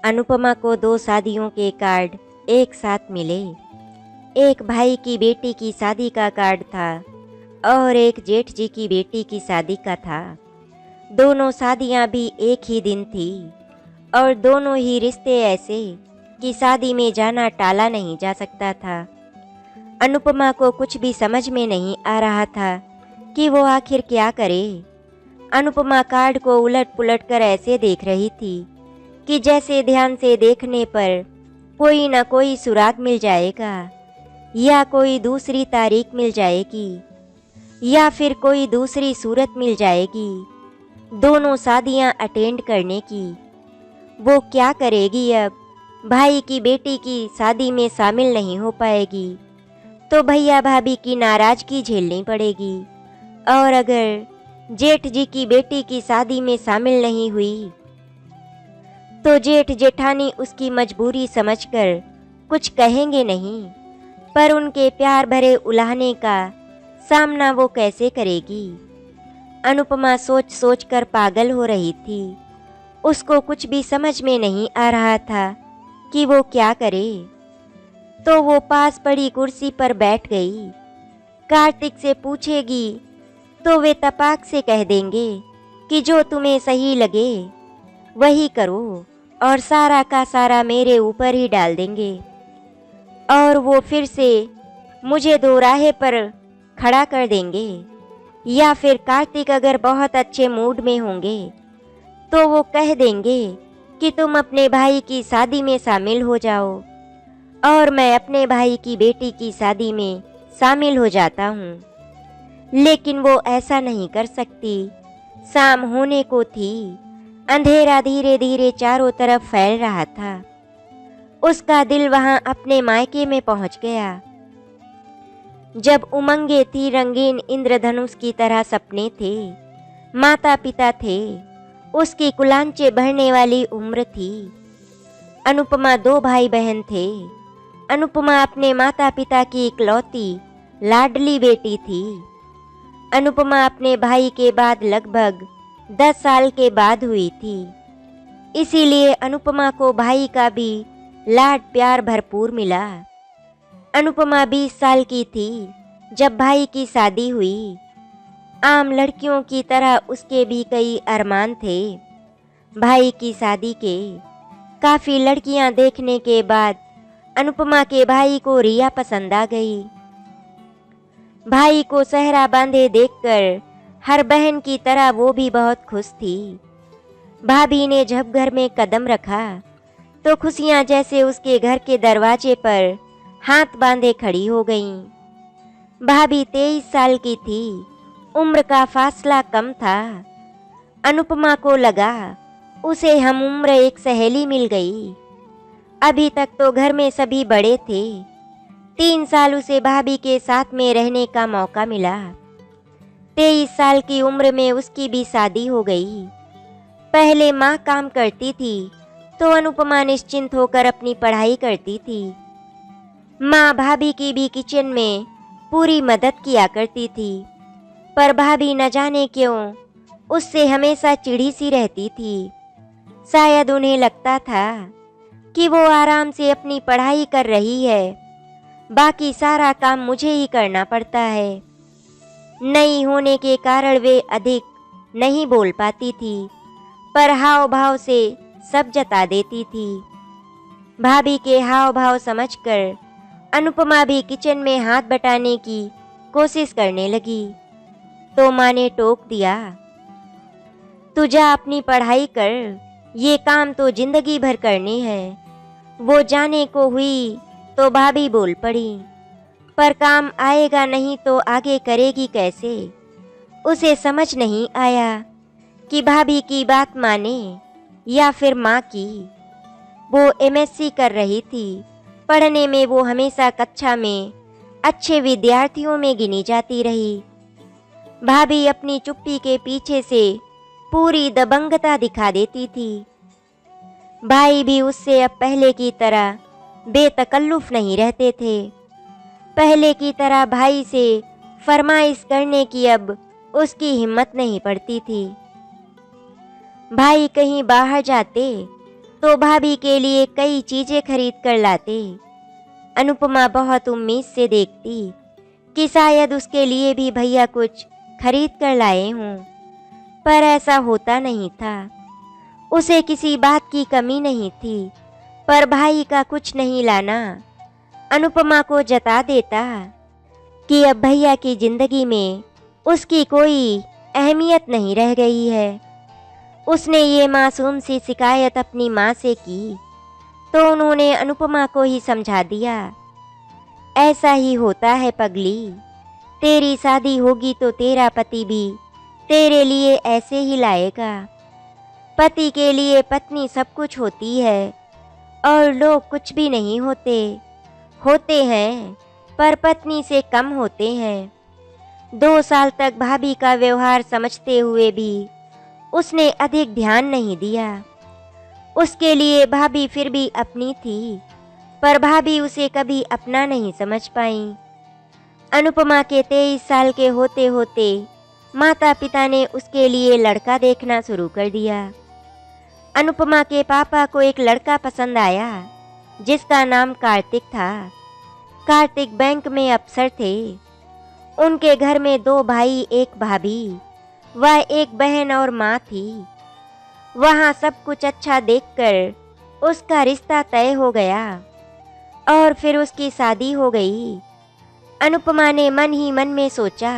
अनुपमा को दो शादियों के कार्ड एक साथ मिले। एक भाई की बेटी की शादी का कार्ड था और एक जेठ जी की बेटी की शादी का था। दोनों शादियां भी एक ही दिन थी और दोनों ही रिश्ते ऐसे कि शादी में जाना टाला नहीं जा सकता था। अनुपमा को कुछ भी समझ में नहीं आ रहा था कि वो आखिर क्या करे। अनुपमा कार्ड को उलट पुलट कर ऐसे देख रही थी कि जैसे ध्यान से देखने पर कोई न कोई सुराग मिल जाएगा या कोई दूसरी तारीख मिल जाएगी या फिर कोई दूसरी सूरत मिल जाएगी दोनों शादियां अटेंड करने की। वो क्या करेगी अब? भाई की बेटी की शादी में शामिल नहीं हो पाएगी तो भैया भाभी की नाराजगी झेलनी पड़ेगी, और अगर जेठ जी की बेटी की शादी में शामिल नहीं हुई तो जेठ जेठानी उसकी मजबूरी समझकर कुछ कहेंगे नहीं, पर उनके प्यार भरे उलाहने का सामना वो कैसे करेगी? अनुपमा सोच सोच कर पागल हो रही थी। उसको कुछ भी समझ में नहीं आ रहा था कि वो क्या करे। तो वो पास पड़ी कुर्सी पर बैठ गई। कार्तिक से पूछेगी तो वे तपाक से कह देंगे कि जो तुम्हें सही लगे वही करो, और सारा का सारा मेरे ऊपर ही डाल देंगे। और वो फिर से मुझे दोराहे पर खड़ा कर देंगे। या फिर कार्तिक अगर बहुत अच्छे मूड में होंगे तो वो कह देंगे कि तुम अपने भाई की शादी में शामिल हो जाओ और मैं अपने भाई की बेटी की शादी में शामिल हो जाता हूँ। लेकिन वो ऐसा नहीं कर सकती। शाम होने को थी। अंधेरा धीरे धीरे चारों तरफ फैल रहा था। उसका दिल वहां अपने मायके में पहुंच गया। जब उमंगे थी, रंगीन इंद्रधनुष की तरह सपने थे, माता पिता थे, उसकी कुलांचे भरने वाली उम्र थी। अनुपमा दो भाई बहन थे। अनुपमा अपने माता पिता की इकलौती लाडली बेटी थी। अनुपमा अपने भाई के बाद लगभग 10 साल के बाद हुई थी। इसीलिए अनुपमा को भाई का भी लाड प्यार भरपूर मिला। अनुपमा 20 साल की थी जब भाई की शादी हुई। आम लड़कियों की तरह उसके भी कई अरमान थे भाई की शादी के। काफ़ी लड़कियां देखने के बाद अनुपमा के भाई को रिया पसंद आ गई। भाई को सेहरा बांधे देखकर हर बहन की तरह वो भी बहुत खुश थी। भाभी ने जब घर में कदम रखा तो खुशियां जैसे उसके घर के दरवाजे पर हाथ बांधे खड़ी हो गईं। भाभी 23 साल की थी। उम्र का फासला कम था। अनुपमा को लगा उसे हम उम्र एक सहेली मिल गई। अभी तक तो घर में सभी बड़े थे। 3 साल उसे भाभी के साथ में रहने का मौका मिला। 23 साल की उम्र में उसकी भी शादी हो गई। पहले माँ काम करती थी तो अनुपमा निश्चिंत होकर अपनी पढ़ाई करती थी। माँ भाभी की भी किचन में पूरी मदद किया करती थी, पर भाभी न जाने क्यों उससे हमेशा चिढ़ी सी रहती थी। शायद उन्हें लगता था कि वो आराम से अपनी पढ़ाई कर रही है, बाकी सारा काम मुझे ही करना पड़ता है। नई होने के कारण वे अधिक नहीं बोल पाती थी, पर हाव भाव से सब जता देती थी। भाभी के हाव भाव समझकर अनुपमा भी किचन में हाथ बटाने की कोशिश करने लगी तो माँ ने टोक दिया, तू जा अपनी पढ़ाई कर, ये काम तो जिंदगी भर करने हैं। वो जाने को हुई तो भाभी बोल पड़ी, पर काम आएगा नहीं तो आगे करेगी कैसे? उसे समझ नहीं आया कि भाभी की बात माने या फिर माँ की। वो एमएससी कर रही थी। पढ़ने में वो हमेशा कक्षा में अच्छे विद्यार्थियों में गिनी जाती रही। भाभी अपनी चुप्पी के पीछे से पूरी दबंगता दिखा देती थी। भाई भी उससे अब पहले की तरह बेतकल्लुफ नहीं रहते थे। पहले की तरह भाई से फरमाइश करने की अब उसकी हिम्मत नहीं पड़ती थी। भाई कहीं बाहर जाते तो भाभी के लिए कई चीजें खरीद कर लाते। अनुपमा बहुत उम्मीद से देखती कि शायद उसके लिए भी भैया कुछ खरीद कर लाए हों, पर ऐसा होता नहीं था। उसे किसी बात की कमी नहीं थी, पर भाई का कुछ नहीं लाना अनुपमा को जता देता कि अब भैया की जिंदगी में उसकी कोई अहमियत नहीं रह गई है। उसने ये मासूम सी शिकायत अपनी माँ से की तो उन्होंने अनुपमा को ही समझा दिया, ऐसा ही होता है पगली, तेरी शादी होगी तो तेरा पति भी तेरे लिए ऐसे ही लाएगा। पति के लिए पत्नी सब कुछ होती है और लोग कुछ भी नहीं होते, होते हैं पर पत्नी से कम होते हैं। 2 साल तक भाभी का व्यवहार समझते हुए भी उसने अधिक ध्यान नहीं दिया। उसके लिए भाभी फिर भी अपनी थी, पर भाभी उसे कभी अपना नहीं समझ पाई। अनुपमा के 23 साल के होते होते माता पिता ने उसके लिए लड़का देखना शुरू कर दिया। अनुपमा के पापा को एक लड़का पसंद आया जिसका नाम कार्तिक था। कार्तिक बैंक में अफसर थे। उनके घर में 2 भाई, 1 भाभी, वह एक बहन और माँ थी। वहाँ सब कुछ अच्छा देखकर उसका रिश्ता तय हो गया और फिर उसकी शादी हो गई। अनुपमा ने मन ही मन में सोचा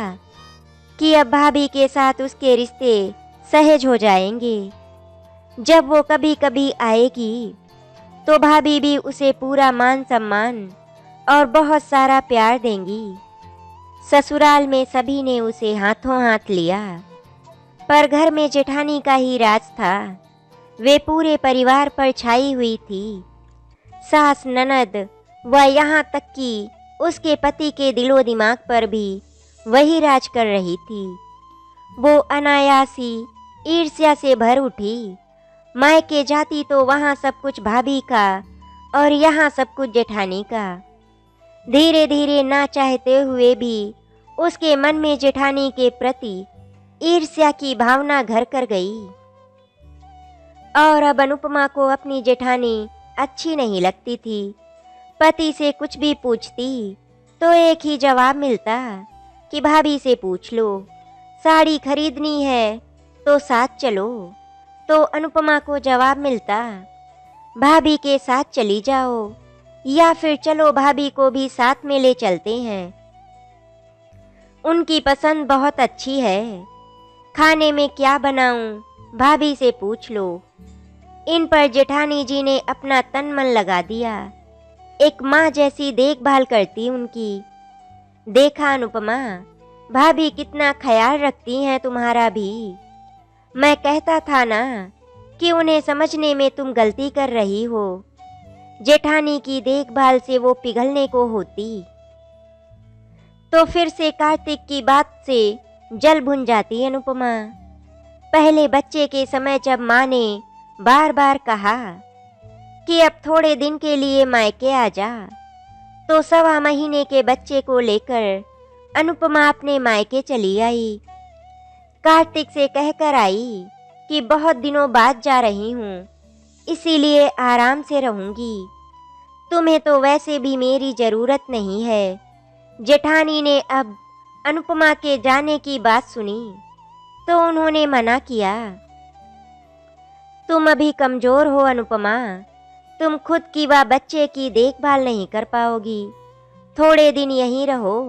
कि अब भाभी के साथ उसके रिश्ते सहज हो जाएंगे। जब वो कभी कभी आएगी तो भाभी भी उसे पूरा मान सम्मान और बहुत सारा प्यार देंगी। ससुराल में सभी ने उसे हाथों हाथ लिया, पर घर में जेठानी का ही राज था। वे पूरे परिवार पर छाई हुई थी। सास, ननद व यहाँ तक कि उसके पति के दिलो दिमाग पर भी वही राज कर रही थी। वो अनायासी ईर्ष्या से भर उठी। मायके जाती तो वहाँ सब कुछ भाभी का और यहाँ सब कुछ जेठानी का। धीरे धीरे ना चाहते हुए भी उसके मन में जेठानी के प्रति ईर्ष्या की भावना घर कर गई। और अब अनुपमा को अपनी जेठानी अच्छी नहीं लगती थी। पति से कुछ भी पूछती तो एक ही जवाब मिलता कि भाभी से पूछ लो, साड़ी खरीदनी है तो साथ चलो। तो अनुपमा को जवाब मिलता, भाभी के साथ चली जाओ, या फिर चलो भाभी को भी साथ में ले चलते हैं, उनकी पसंद बहुत अच्छी है, खाने में क्या बनाऊं भाभी से पूछ लो। इन पर जेठानी जी ने अपना तन मन लगा दिया, एक माँ जैसी देखभाल करती उनकी। देखा अनुपमा, भाभी कितना ख्याल रखती हैं तुम्हारा भी। मैं कहता था ना कि उन्हें समझने में तुम गलती कर रही हो। जेठानी की देखभाल से वो पिघलने को होती तो फिर से कार्तिक की बात से जल भुन जाती अनुपमा। पहले बच्चे के समय जब माँ ने बार बार कहा कि अब थोड़े दिन के लिए मायके आ जा, तो 1.25 महीने के बच्चे को लेकर अनुपमा अपने मायके चली आई। कार्तिक से कहकर आई कि बहुत दिनों बाद जा रही हूँ, इसीलिए आराम से रहूँगी। तुम्हें तो वैसे भी मेरी ज़रूरत नहीं है। जेठानी ने अब अनुपमा के जाने की बात सुनी तो उन्होंने मना किया। तुम अभी कमज़ोर हो अनुपमा, तुम खुद की व बच्चे की देखभाल नहीं कर पाओगी। थोड़े दिन यहीं रहो,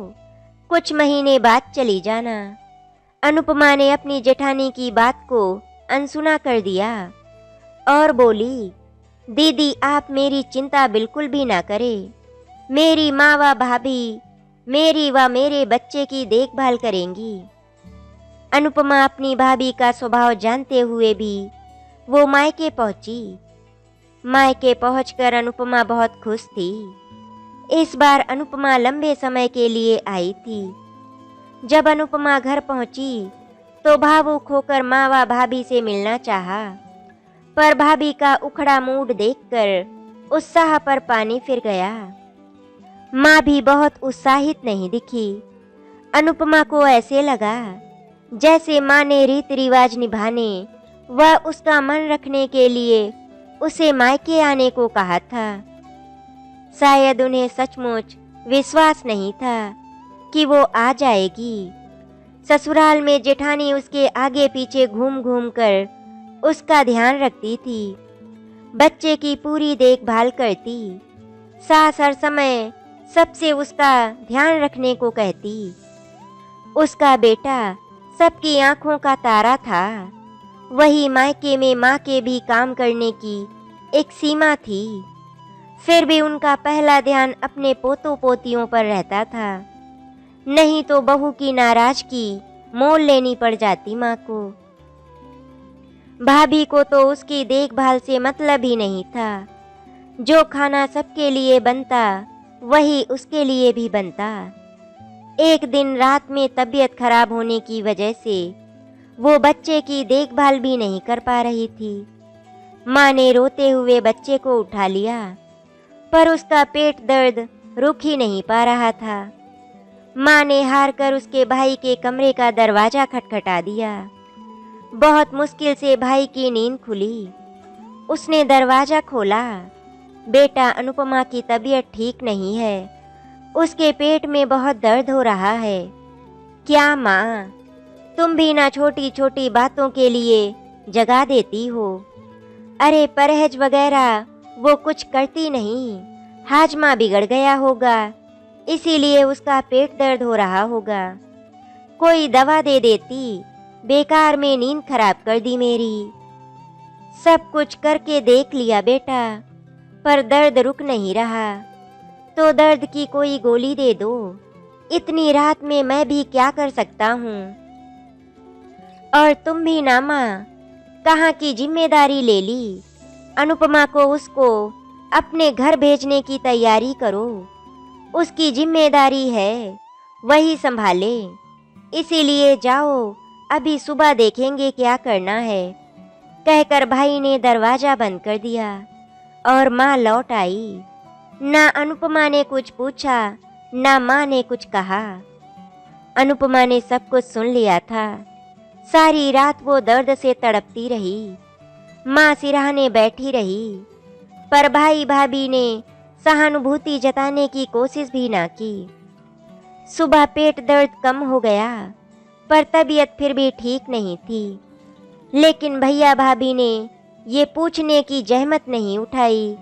कुछ महीने बाद चली जाना। अनुपमा ने अपनी जेठानी की बात को अनसुना कर दिया और बोली, दीदी आप मेरी चिंता बिल्कुल भी ना करें। मेरी माँ व भाभी मेरी व मेरे बच्चे की देखभाल करेंगी। अनुपमा अपनी भाभी का स्वभाव जानते हुए भी वो मायके पहुंची। मायके पहुंचकर अनुपमा बहुत खुश थी। इस बार अनुपमा लंबे समय के लिए आई थी। जब अनुपमा घर पहुंची तो भावुक होकर माँ व भाभी से मिलना चाहा, पर भाभी का उखड़ा मूड देखकर उत्साह पर पानी फिर गया। माँ भी बहुत उत्साहित नहीं दिखी। अनुपमा को ऐसे लगा जैसे माँ ने रीति रिवाज निभाने व उसका मन रखने के लिए उसे मायके आने को कहा था। शायद उन्हें सचमुच विश्वास नहीं था कि वो आ जाएगी। ससुराल में जेठानी उसके आगे पीछे घूम घूम कर उसका ध्यान रखती थी, बच्चे की पूरी देखभाल करती। सास हर समय सबसे उसका ध्यान रखने को कहती। उसका बेटा सबकी आंखों का तारा था। वही मायके में माँ के भी काम करने की एक सीमा थी। फिर भी उनका पहला ध्यान अपने पोतों पोतियों पर रहता था, नहीं तो बहू की नाराजगी मोल लेनी पड़ जाती माँ को। भाभी को तो उसकी देखभाल से मतलब ही नहीं था। जो खाना सबके लिए बनता वही उसके लिए भी बनता। एक दिन रात में तबीयत खराब होने की वजह से वो बच्चे की देखभाल भी नहीं कर पा रही थी। माँ ने रोते हुए बच्चे को उठा लिया, पर उसका पेट दर्द रुक ही नहीं पा रहा था। माँ ने हार कर उसके भाई के कमरे का दरवाजा खटखटा दिया। बहुत मुश्किल से भाई की नींद खुली। उसने दरवाजा खोला। बेटा, अनुपमा की तबीयत ठीक नहीं है, उसके पेट में बहुत दर्द हो रहा है। क्या माँ, तुम भी ना छोटी छोटी बातों के लिए जगा देती हो। अरे परहेज वगैरह वो कुछ करती नहीं, हाजमा बिगड़ गया होगा, इसीलिए उसका पेट दर्द हो रहा होगा। कोई दवा दे देती, बेकार में नींद खराब कर दी मेरी। सब कुछ करके देख लिया बेटा, पर दर्द रुक नहीं रहा। तो दर्द की कोई गोली दे दो। इतनी रात में मैं भी क्या कर सकता हूँ। और तुम भी ना माँ, कहाँ की जिम्मेदारी ले ली। अनुपमा को उसको अपने घर भेजने की तैयारी करो। उसकी जिम्मेदारी है, वही संभाले। इसीलिए जाओ, अभी सुबह देखेंगे क्या करना है। कहकर भाई ने दरवाजा बंद कर दिया और माँ लौट आई। ना अनुपमा ने कुछ पूछा, ना माँ ने कुछ कहा। अनुपमा ने सब कुछ सुन लिया था। सारी रात वो दर्द से तड़पती रही। माँ सिरहाने बैठी रही, पर भाई भाभी ने सहानुभूति जताने की कोशिश भी ना की। सुबह पेट दर्द कम हो गया, पर तबीयत फिर भी ठीक नहीं थी। लेकिन भैया भाभी ने ये पूछने की जहमत नहीं उठाई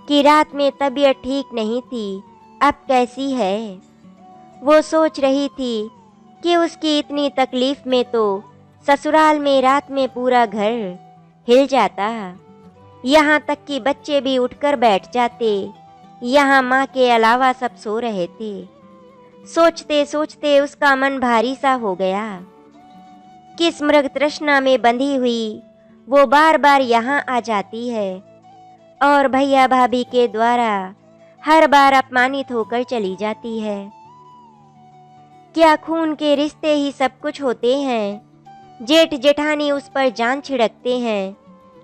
कि रात में तबीयत ठीक नहीं थी, अब कैसी है। वो सोच रही थी कि उसकी इतनी तकलीफ में तो ससुराल में रात में पूरा घर हिल जाता। यहाँ तक कि बच्चे भी उठकर बैठ जाते। यहाँ माँ के अलावा सब सो रहे थे। सोचते सोचते उसका मन भारी सा हो गया। किस मृग तृष्णा में बंधी हुई वो बार बार यहाँ आ जाती है और भैया भाभी के द्वारा हर बार अपमानित होकर चली जाती है। क्या खून के रिश्ते ही सब कुछ होते हैं? जेठ जेठानी उस पर जान छिड़कते हैं,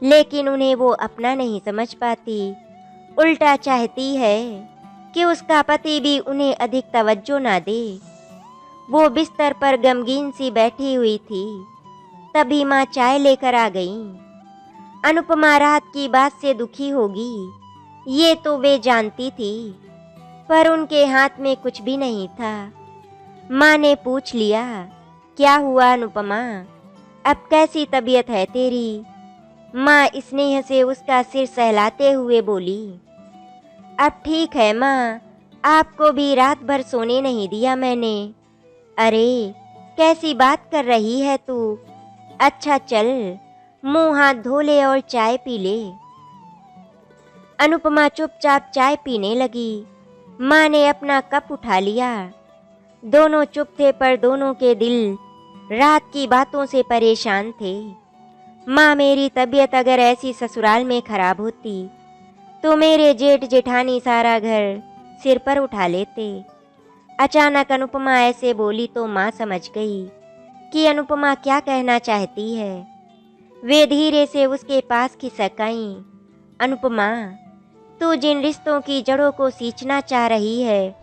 लेकिन उन्हें वो अपना नहीं समझ पाती। उल्टा चाहती है कि उसका पति भी उन्हें अधिक तवज्जो ना दे। वो बिस्तर पर गमगीन सी बैठी हुई थी, तभी माँ चाय लेकर आ गई। अनुपमा रात की बात से दुखी होगी, ये तो वे जानती थी, पर उनके हाथ में कुछ भी नहीं था। माँ ने पूछ लिया, क्या हुआ अनुपमा, अब कैसी तबीयत है तेरी? माँ स्नेह से उसका सिर सहलाते हुए बोली, अब ठीक है माँ, आपको भी रात भर सोने नहीं दिया मैंने। अरे कैसी बात कर रही है तू? अच्छा चल, मुंह हाथ धो ले और चाय पी ले। अनुपमा चुपचाप चाय पीने लगी। माँ ने अपना कप उठा लिया। दोनों चुप थे, पर दोनों के दिल रात की बातों से परेशान थे। माँ, मेरी तबीयत अगर ऐसी ससुराल में खराब होती तो मेरे जेठ जेठानी सारा घर सिर पर उठा लेते। अचानक अनुपमा ऐसे बोली तो माँ समझ गई कि अनुपमा क्या कहना चाहती है। वे धीरे से उसके पास खिसक आईं। अनुपमा, तू जिन रिश्तों की जड़ों को सींचना चाह रही है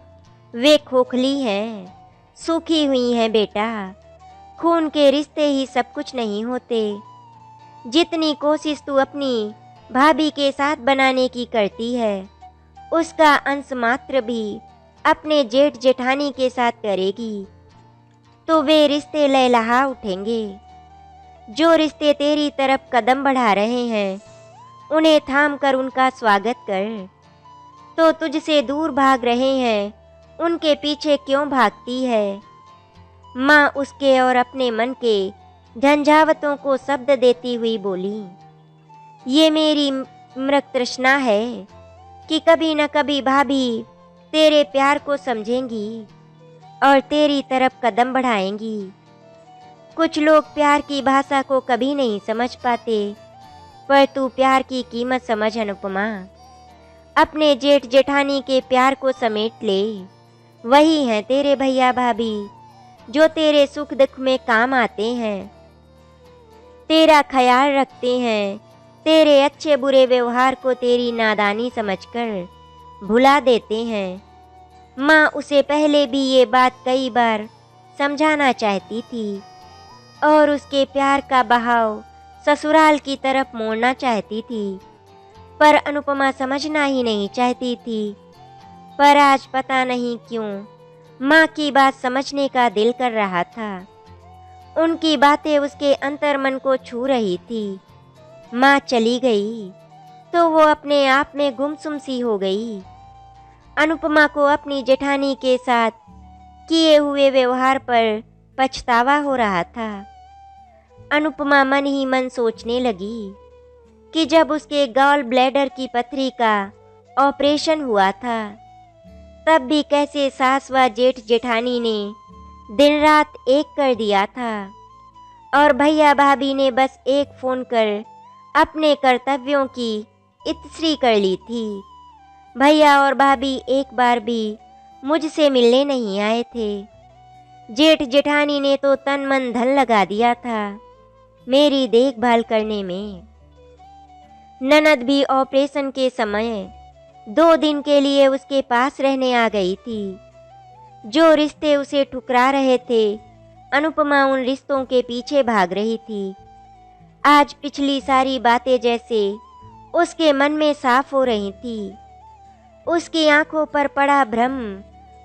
वे खोखली हैं, सूखी हुई हैं बेटा। खून के रिश्ते ही सब कुछ नहीं होते। जितनी कोशिश तू अपनी भाभी के साथ बनाने की करती है, उसका अंश मात्र भी अपने जेठ जेठानी के साथ करेगी तो वे रिश्ते लहलहा उठेंगे। जो रिश्ते तेरी तरफ कदम बढ़ा रहे हैं उन्हें थाम कर उनका स्वागत कर। तो तुझसे दूर भाग रहे हैं उनके पीछे क्यों भागती है? माँ उसके और अपने मन के झंझावतों को शब्द देती हुई बोली, ये मेरी मृत तृष्णा है कि कभी न कभी भाभी तेरे प्यार को समझेंगी और तेरी तरफ कदम बढ़ाएंगी। कुछ लोग प्यार की भाषा को कभी नहीं समझ पाते, पर तू प्यार की कीमत समझ अनुपमा। अपने जेठ जेठानी के प्यार को समेट ले। वही हैं तेरे भैया भाभी जो तेरे सुख दुख में काम आते हैं, तेरा ख्याल रखते हैं, तेरे अच्छे बुरे व्यवहार को तेरी नादानी समझकर भुला देते हैं। माँ उसे पहले भी ये बात कई बार समझाना चाहती थी और उसके प्यार का बहाव ससुराल की तरफ मोड़ना चाहती थी, पर अनुपमा समझना ही नहीं चाहती थी। पर आज पता नहीं क्यों माँ की बात समझने का दिल कर रहा था। उनकी बातें उसके अंतर्मन को छू रही थी। माँ चली गई तो वो अपने आप में गुमसुम सी हो गई। अनुपमा को अपनी जेठानी के साथ किए हुए व्यवहार पर पछतावा हो रहा था। अनुपमा मन ही मन सोचने लगी कि जब उसके गॉल ब्लैडर की पथरी का ऑपरेशन हुआ था तब भी कैसे सास व जेठ जेठानी ने दिन रात एक कर दिया था और भैया भाभी ने बस एक फ़ोन कर अपने कर्तव्यों की इतश्री कर ली थी। भैया और भाभी एक बार भी मुझसे मिलने नहीं आए थे। जेठ जेठानी ने तो तन मन धन लगा दिया था मेरी देखभाल करने में। ननद भी ऑपरेशन के समय 2 दिन के लिए उसके पास रहने आ गई थी। जो रिश्ते उसे ठुकरा रहे थे अनुपमा उन रिश्तों के पीछे भाग रही थी। आज पिछली सारी बातें जैसे उसके मन में साफ हो रही थी। उसकी आंखों पर पड़ा भ्रम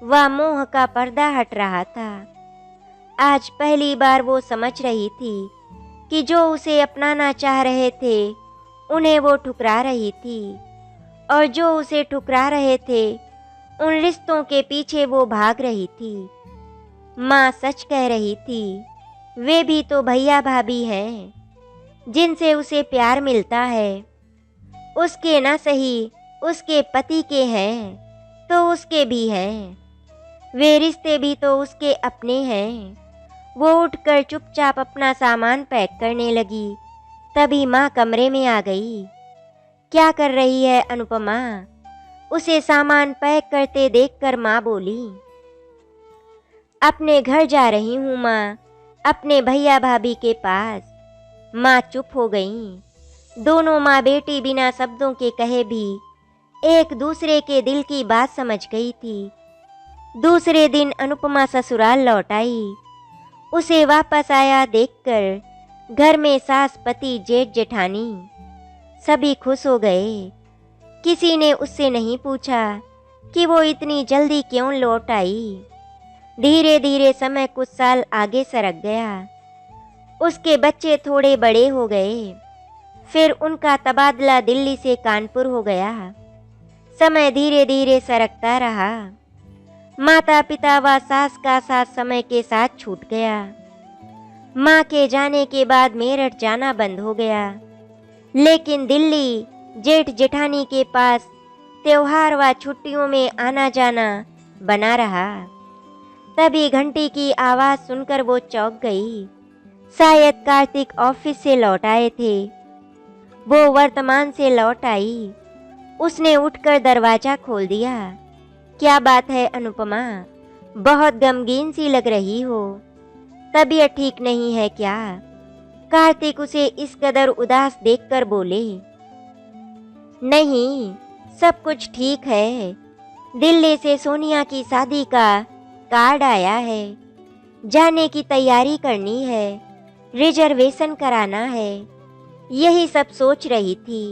व मोह का पर्दा हट रहा था। आज पहली बार वो समझ रही थी कि जो उसे अपनाना चाह रहे थे उन्हें वो ठुकरा रही थी और जो उसे ठुकरा रहे थे उन रिश्तों के पीछे वो भाग रही थी। माँ सच कह रही थी, वे भी तो भैया भाभी हैं जिनसे उसे प्यार मिलता है। उसके न सही उसके पति के हैं तो उसके भी हैं। वे रिश्ते भी तो उसके अपने हैं। वो उठकर चुपचाप अपना सामान पैक करने लगी। तभी माँ कमरे में आ गई। क्या कर रही है अनुपमा? उसे सामान पैक करते देखकर माँ बोली, अपने घर जा रही हूँ माँ, अपने भैया भाभी के पास। माँ चुप हो गईं। दोनों माँ बेटी बिना शब्दों के कहे भी एक दूसरे के दिल की बात समझ गई थी। दूसरे दिन अनुपमा ससुराल लौट आई। उसे वापस आया देखकर घर में सास पति जेठ जेठानी सभी खुश हो गए। किसी ने उससे नहीं पूछा कि वो इतनी जल्दी क्यों लौट आई। धीरे धीरे समय कुछ साल आगे सरक गया। उसके बच्चे थोड़े बड़े हो गए। फिर उनका तबादला दिल्ली से कानपुर हो गया। समय धीरे धीरे सरकता रहा। माता पिता व सास का साथ समय के साथ छूट गया। माँ के जाने के बाद मेरठ जाना बंद हो गया, लेकिन दिल्ली जेठ जेठानी के पास त्योहार व छुट्टियों में आना जाना बना रहा। तभी घंटी की आवाज़ सुनकर वो चौंक गई। शायद कार्तिक ऑफिस से लौट आए थे। वो वर्तमान से लौट आई। उसने उठकर दरवाज़ा खोल दिया। क्या बात है अनुपमा? बहुत गमगीन सी लग रही हो। तबीयत ठीक नहीं है क्या? कार्तिक उसे इस कदर उदास देखकर बोले। नहीं, सब कुछ ठीक है। दिल्ली से सोनिया की शादी का कार्ड आया है। जाने की तैयारी करनी है, रिजर्वेशन कराना है। यही सब सोच रही थी।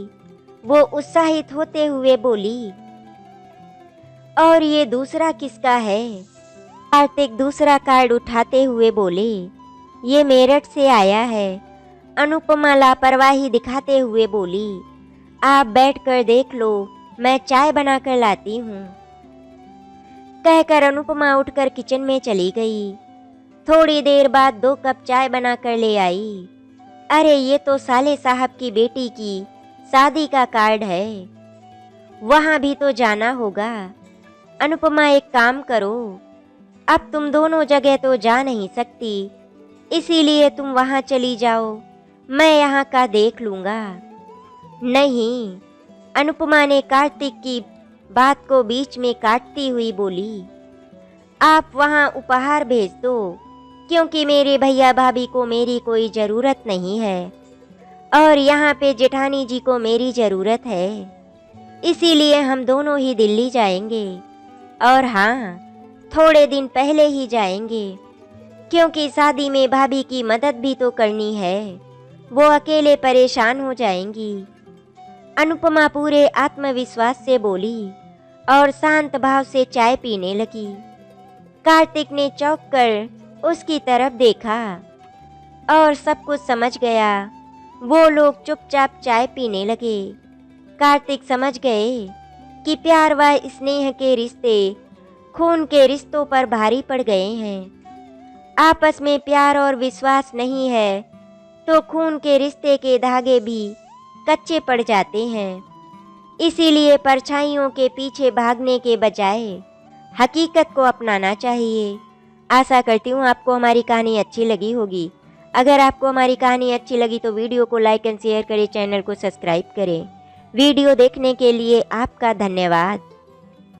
वो उत्साहित होते हुए बोली। और ये दूसरा किसका है? कार्तिक दूसरा कार्ड उठाते हुए बोले, ये मेरठ से आया है। अनुपमा लापरवाही दिखाते हुए बोली, आप बैठकर देख लो, मैं चाय बनाकर लाती हूँ। कहकर अनुपमा उठकर किचन में चली गई। थोड़ी देर बाद 2 कप चाय बनाकर ले आई। अरे ये तो साले साहब की बेटी की शादी का कार्ड है, वहाँ भी तो जाना होगा। अनुपमा एक काम करो, अब तुम दोनों जगह तो जा नहीं सकती, इसीलिए तुम वहाँ चली जाओ, मैं यहाँ का देख लूँगा। नहीं, अनुपमा ने कार्तिक की बात को बीच में काटती हुई बोली, आप वहाँ उपहार भेज दो, क्योंकि मेरे भैया भाभी को मेरी कोई ज़रूरत नहीं है और यहाँ पे जेठानी जी को मेरी ज़रूरत है, इसीलिए हम दोनों ही दिल्ली जाएंगे। और हाँ, थोड़े दिन पहले ही जाएंगे, क्योंकि शादी में भाभी की मदद भी तो करनी है, वो अकेले परेशान हो जाएंगी। अनुपमा पूरे आत्मविश्वास से बोली और शांत भाव से चाय पीने लगी। कार्तिक ने चौंक कर उसकी तरफ देखा और सब कुछ समझ गया। वो लोग चुपचाप चाय पीने लगे। कार्तिक समझ गए कि प्यार व स्नेह के रिश्ते खून के रिश्तों पर भारी पड़ गए हैं। आपस में प्यार और विश्वास नहीं है तो खून के रिश्ते के धागे भी कच्चे पड़ जाते हैं। इसीलिए परछाइयों के पीछे भागने के बजाय हकीकत को अपनाना चाहिए। आशा करती हूँ आपको हमारी कहानी अच्छी लगी होगी। अगर आपको हमारी कहानी अच्छी लगी तो वीडियो को लाइक एंड शेयर करें, चैनल को सब्सक्राइब करें। वीडियो देखने के लिए आपका धन्यवाद।